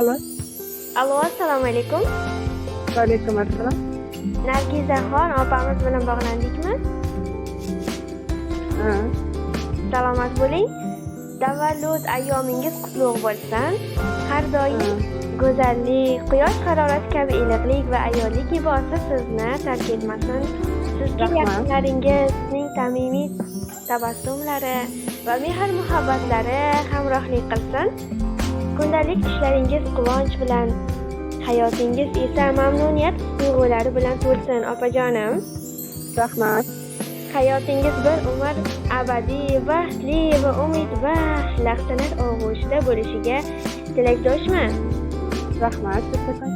Alo. Alo, assalomu alaykum. Va alaykum assalom. Nargizaxon opamiz bilan bog'landikmi? Ha. Salomat bo'ling. Tavallud ayyomingiz qutlug' bo'lsin. Har doim go'zallik, quyosh harorati kabi iliqlik va ayollik libosi sizni tark etmasin. Sizga Rahmat. yaqinlaringizning samimiy tabassumlari va mehr-muhabbatlari hamrohlik qilsin. Kundalik ishlaringiz quvonch bilan, hayotingiz esa mamnuniyat tuyg'ulari bilan to'lsin, opajonim. Rahmat. Hayotingiz bir umr abadiy, baxtli va umidbaxsh lahzalar og'ushida bo'lishiga tilakdoshman. Rahmat. Kesakon.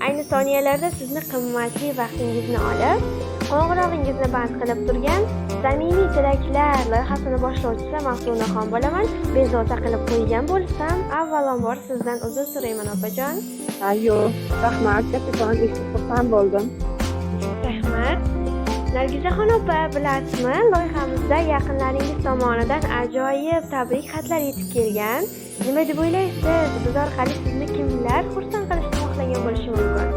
Ayni soniyalarda sizni qimmatli vaqtingizni olib, qo'ng'irog'ingizni band qilib turgan samimiy tilaklar loyihasini boshlovchisi Maftunaxon bo'laman. Bezovta qilib qo'ygan bo'lsam, avvalambor sizdan uzr so'rayman, opajon. Ayyo. Rahmat. Kesakon. Eshitib xursand bo'ldim. Rahmat. Nargizaxon opa, bilasizmi, loyihamizda yaqinlaringiz tomonidan ajoyib tabrik xatlar yetib kelgan. Nima deb o'ylaysiz? Biz orqali sizni kimlar xursand qilishni xohlagan bo'lishi mumkin?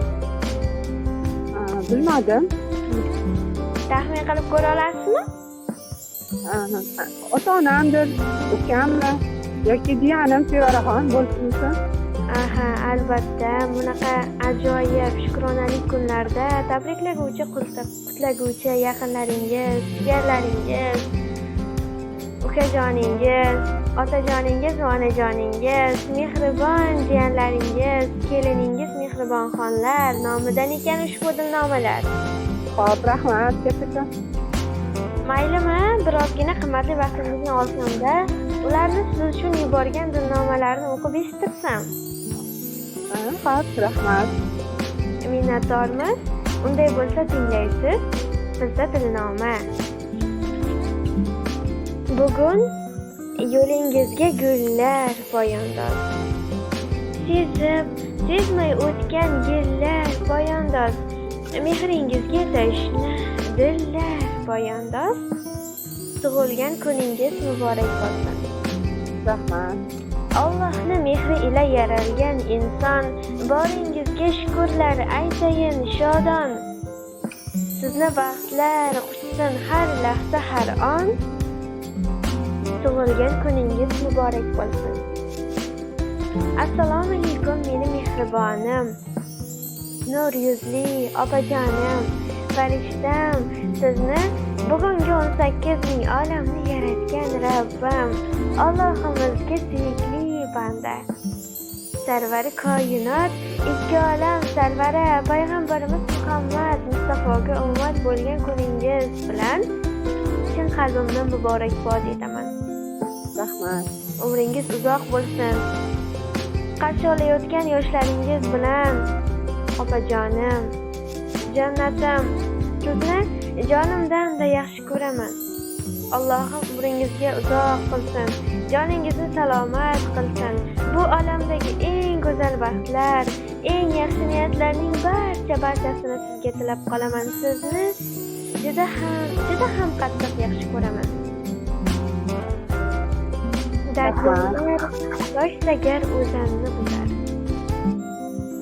Bilmadim. Taxmin qilib ko'ra olasizmi? Ota-onamdir, ukammi yoki jiyanim Sevaraxon bo'lsin. Aha, albatta, bunaqa ajoyib shukronalik kunlarda tabriklaguvchi, qutlaguvchi yaqinlaringiz, jigarlaringiz, ukajoningiz, otajoningiz va onajoningiz, mehribon jiyanlaringiz, keliningiz mehribon xonlar nomidan ekan ushbu dilnomalar. Xo'p, rahmat. Kesakon. Maylimi, birozgina qimmatli vaqtingizni olsam-da, ularni siz uchun yuborgan dilnomalarni o'qib eshittirsam. Xo'p, rahmat. Minnatdormiz. Unday bo'lsa tinglaysiz. Bizda dilnoma. Bugun yo'lingizga gullar poyandoz. Sezmay o'tgan yillar poyandoz. Mehringizga tashna dillar poyandoz. Tug'ilgan kuningiz muborak bo'lsin. Rahmat. Allohning mehri ila yaralgan inson, boringizga shukrlar aytayin shodon. Sizni baxtlar quchsin har lahza har on. Tug'ilgan kuningiz muborak bo'lsin. Assalomu alaykum meni mehribonim. Nur yuzli opajonim, farishtam, sizni bugungi 18 ming olamni yaratgan Rabbim, Allohimizga suyukli banda. Sarvari koinot, ikki olam sarvari payg'ambarimiz Muhammad Mustafoga ummat bo'lgan kuningiz bilan chin qalbimdan muborakbod etaman. Rahmat. Umringiz uzoq bo'lsin. Qarshi olayotgan yoshlaringiz bilan opajonim, jannatim, sizni jonimdan-da yaxshi ko'raman. Allohim umringizga uzoq qilsin, joningizni salomat qilsin. Bu olamdagi eng go'zal baxtlar, eng yaxshi niyatlarning barchasini sizga tilab qolaman. Sizni juda ham qattiq yaxshi ko'raman. Dardlar yoshsagar o'zanni buzar.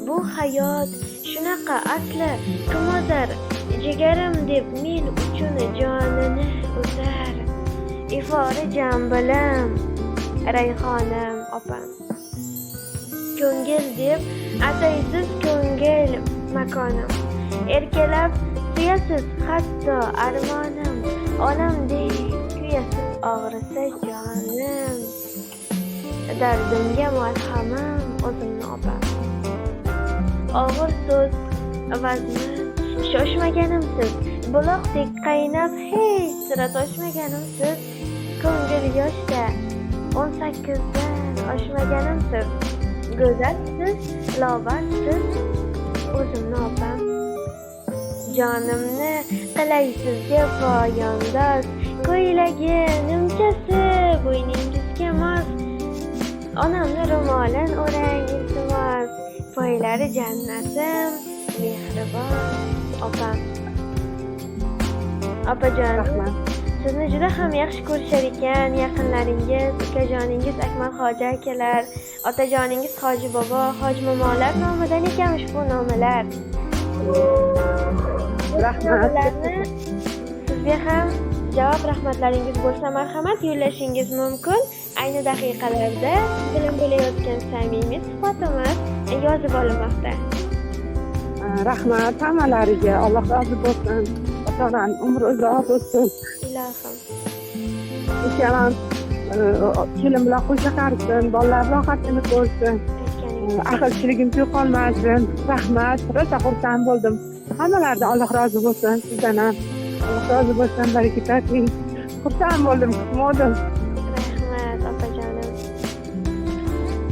Bu hayot shunaqa asli kimozar, jigarim deb men uchun jonini uzar. Ifori jambilim, rayhonim opam. Ko'ngil deb ataysiz ko'ngil makonim. Erkalab suyasiz hatto armonim. Onamdek kuyasiz og'risa jonim. Dardimga malhamim o'zimni opam. Og'ir so'z vazni shoshmaganimsiz, buloqdek qaynab hech sira toshmaganimsiz, ko'ngil yoshda 18dan oshmaganimsiz, go'zalsiz, lobarsiz, o'zimni opam. Jonimni qilaysizga poyandoz, ko'ylagi nimchasi bo'yningizga mos, onamni ro'molin o'rang iltimos, poylari jannatim, mehribon opam. Opajonim, sizni juda ham yaxshi ko'rishar ekan yaqinlaringiz, ukajoningiz Akmalxo'ja akalar, Otajoningiz Hoji bobo, Hoji momolar nomidan ekan ushbu nomalar. Rahmat. Sizga ham javob rahmatlaringiz bo'lsa marhamat yo'llashingiz mumkin. Ayni daqiqalarda siz bilan bo'layotgan samimiy suhbatimiz yozib olinmoqda. Rahmat hammalariga. Alloh rozi bo'lsin. Ota-onaning umri uzoq bo'lsin. Ilohim. Inshaalloh kelim bilan qo'sha qarsin, bolalar rohatini ko'rsin. Aqlchiligim yo'qolmasin. Rahmat. Rosa xursand bo'ldim. Hammalardan Alloh rozi bo'lsin. Sizdan ham Alloh rozi bo'lsin. Baraka toping. Xursand bo'ldim, kutmodim. Rahmat opajonim.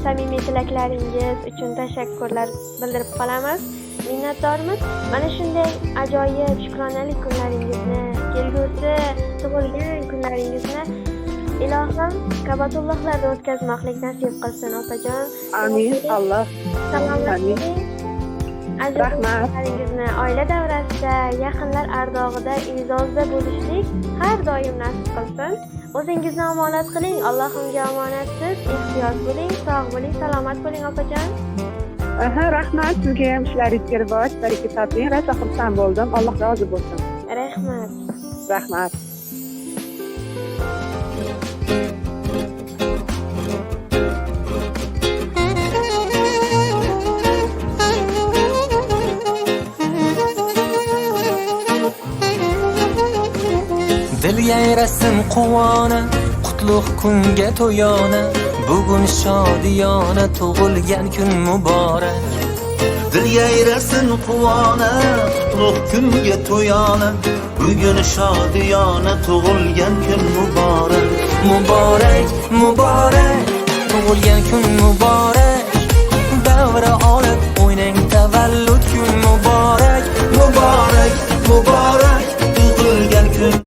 Samimiy tilaklaringiz uchun tashakkurlar bildirib qolamiz. Minnatdormiz. Mana shunday ajoyib shukronalik kunlaringizni, kelgusi tug'ilgan kunlaringizni ilohim Kabatullohlarda o'tkazmoqlik nasib qilsin opajon. Amin. Alloh. Salomat Rahmat. Ajoyiblaringizni oila davrasida, yaqinlar ardog'ida, e'zozda bo'lishlik har doim nasib qilsin. O'zingizni omonat qiling. Allohimga omonatsiz. Ehtiyot bo'ling, sog' bo'ling, salomat bo'ling opajon. Rahmat. Sizga ham ishlaringizga rivoj, baraka toping. Rosa xursand bo'ldim. Alloh rozi bo'lsin. Rahmat. Rahmat. Dil yayrasin quvona, qutlug' kunga to'yona, bugun shodiyona tug'ilgan kun muborak. Dil yayrasin quvona, qutlug' kunga to'yona, bugun shodiyona tug'ilgan kun muborak. Muborak, muborak, tug'ilgan kun